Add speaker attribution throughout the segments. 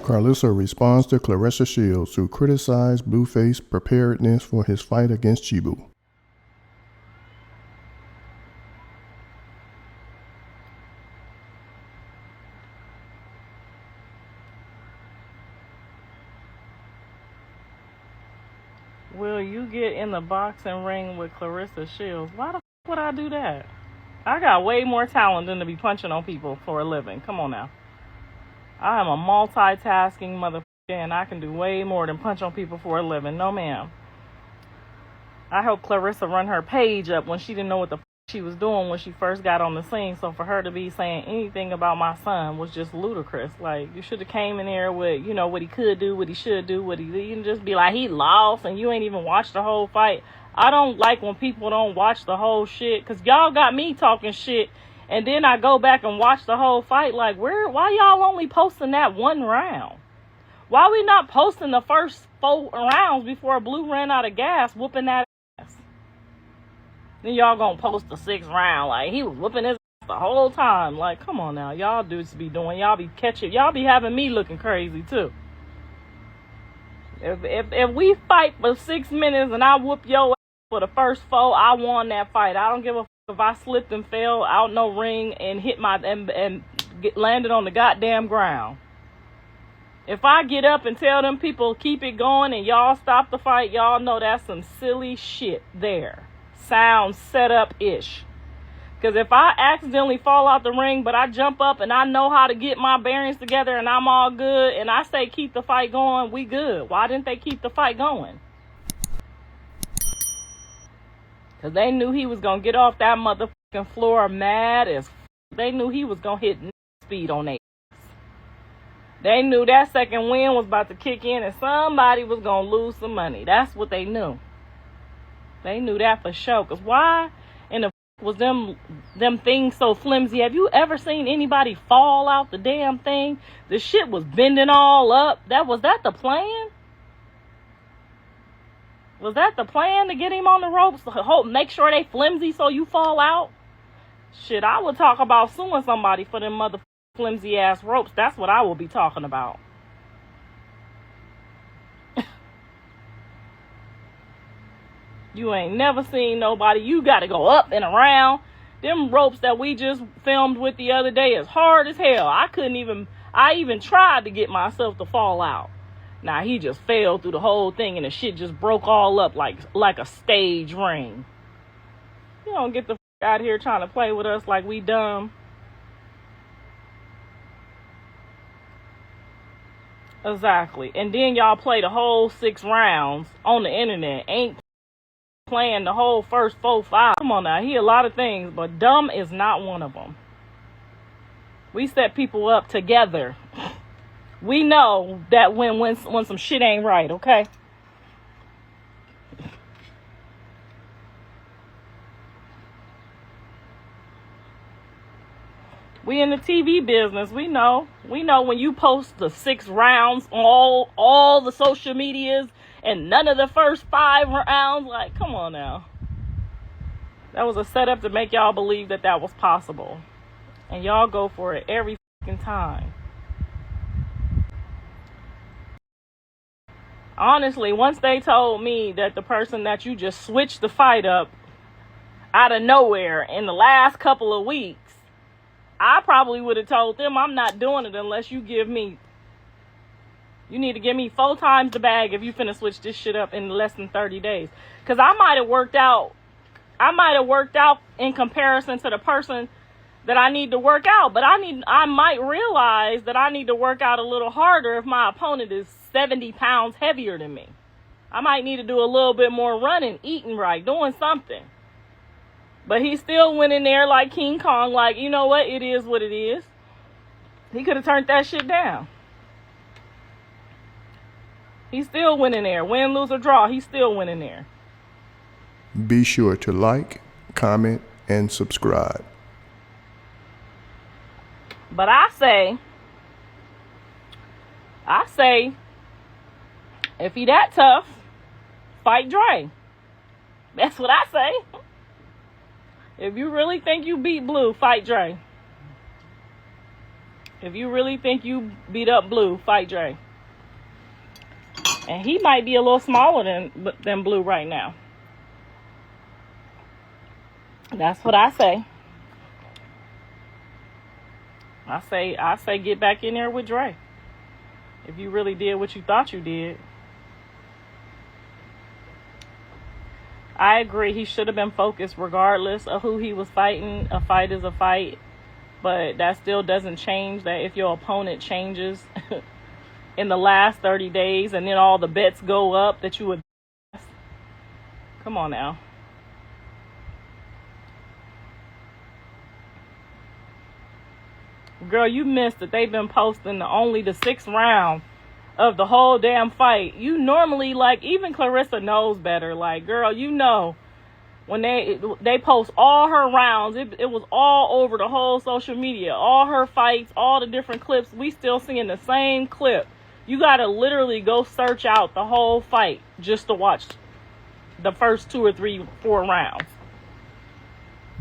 Speaker 1: Karlissa responds to Claressa Shields, who criticized Blueface's preparedness for his fight against Chibu.
Speaker 2: Will you get in the boxing ring with Claressa Shields? Why the f would I do that? I got way more talent than to be punching on people for a living. Come on now. I am a multitasking motherfucker and I can do way more than punch on people for a living. No, ma'am. I helped Claressa run her page up when she didn't know what the f she was doing when she first got on the scene. So for her to be saying anything about my son was just ludicrous. Like, you should have came in there with, you know, what he could do, what he should do, what he did. You can just be like, he lost and you ain't even watched the whole fight. I don't like when people don't watch the whole shit, because y'all got me talking shit and then I go back and watch the whole fight. Like, why y'all only posting that one round? Why we not posting the first 4 rounds before Blue ran out of gas whooping that ass? Then y'all gonna post the 6th round like he was whooping his ass the whole time. Like, come on now. Y'all dudes be doing, y'all be catching, y'all be having me looking crazy too. If we fight for 6 minutes and I whoop your ass for the first 4, I won that fight. I don't give a f if I slipped and fell out no ring and hit my and landed on the goddamn ground. If I get up and tell them people keep it going and y'all stop the fight, y'all know that's some silly shit there. Sounds set up-ish. Because if I accidentally fall out the ring, but I jump up and I know how to get my bearings together and I'm all good, and I say keep the fight going, we good. Why didn't they keep the fight going? Because they knew he was going to get off that motherfucking floor mad as f. They knew he was going to hit speed on their ass. They knew that second win was about to kick in and somebody was going to lose some money. That's what they knew. They knew that for sure. Because why in the f was them things so flimsy? Have you ever seen anybody fall out the damn thing? The shit was bending all up. Was that the plan? Was that the plan, to get him on the ropes? Make sure they flimsy so you fall out? Shit, I would talk about suing somebody for them mother flimsy ass ropes. That's what I will be talking about. You ain't never seen nobody. You got to go up and around. Them ropes that we just filmed with the other day is hard as hell. I even tried to get myself to fall out. Now, he just fell through the whole thing and the shit just broke all up like a stage ring. You don't get the f out here trying to play with us like we dumb. Exactly. And then y'all play the whole 6 rounds on the internet. Ain't playing the whole first 4, 5. Come on now. He a lot of things, but dumb is not one of them. We set people up together. We know that when some shit ain't right, okay? We in the TV business. We know when you post the 6 rounds on all the social medias and none of the first 5 rounds, like, come on now. That was a setup to make y'all believe that was possible. And y'all go for it every fucking time. Honestly, once they told me that the person that you just switched the fight up out of nowhere in the last couple of weeks, I probably would have told them I'm not doing it unless you need to give me 4 times the bag if you finna switch this shit up in less than 30 days. Because I might have worked out in comparison to the person that I need to work out. But I might realize that I need to work out a little harder if my opponent is 70 pounds heavier than me. I might need to do a little bit more running, eating right, doing something. But he still went in there like King Kong, like, you know what? It is what it is. He could have turned that shit down. He still went in there. Win, lose, or draw, he still went in there.
Speaker 1: Be sure to like, comment, and subscribe.
Speaker 2: But I say, if he that tough, fight Dre. That's what I say. If you really think you beat Blue, fight Dre. If you really think you beat up Blue, fight Dre. And he might be a little smaller than Blue right now. That's what I say. I say get back in there with Dre. If you really did what you thought you did. I agree, he should have been focused regardless of who he was fighting. A fight is a fight. But that still doesn't change that if your opponent changes in the last 30 days and then all the bets go up that you would. Come on now. Girl, you missed that they've been posting only the 6th round of the whole damn fight. You normally, like, even Claressa knows better. Like, girl, you know, when they post all her rounds, it was all over the whole social media. All her fights, all the different clips. We still seeing the same clip. You got to literally go search out the whole fight just to watch the first 2 or 3, 4 rounds.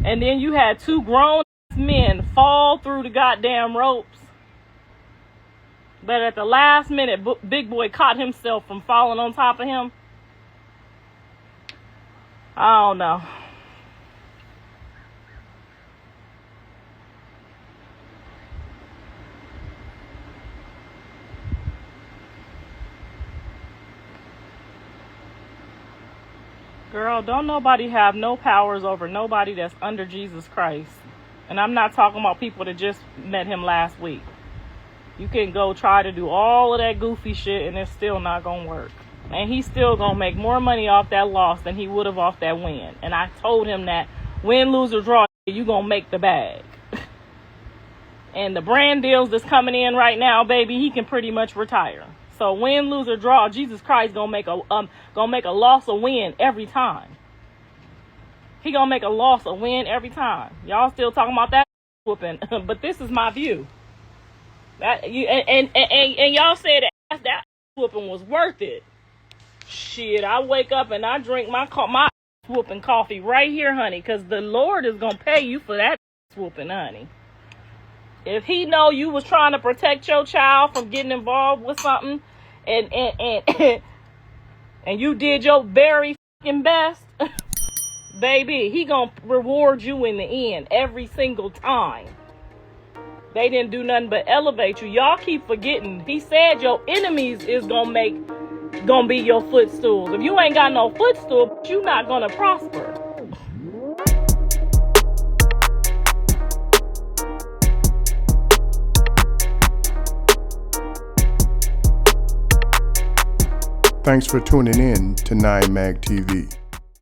Speaker 2: And then you had 2 grown men fall through the goddamn ropes. But at the last minute, Big Boy caught himself from falling on top of him. I don't know. Girl, don't nobody have no powers over nobody that's under Jesus Christ. And I'm not talking about people that just met him last week. You can go try to do all of that goofy shit and it's still not going to work. And he's still going to make more money off that loss than he would have off that win. And I told him that win, lose, or draw, you going to make the bag. And the brand deals that's coming in right now, baby, he can pretty much retire. So win, lose, or draw, Jesus Christ going to make a loss or win every time. He going to make a loss or win every time. Y'all still talking about that whooping. But this is my view. That you and y'all said that whooping was worth it. Shit, I wake up and I drink my whooping coffee right here, honey, because the Lord is gonna pay you for that whooping, honey. If he know you was trying to protect your child from getting involved with something, and you did your very fucking best, baby, he gonna reward you in the end every single time. They didn't do nothing but elevate you. Y'all keep forgetting. He said your enemies is gonna be your footstools. If you ain't got no footstool, you not gonna prosper.
Speaker 1: Thanks for tuning in to 9 Mag TV.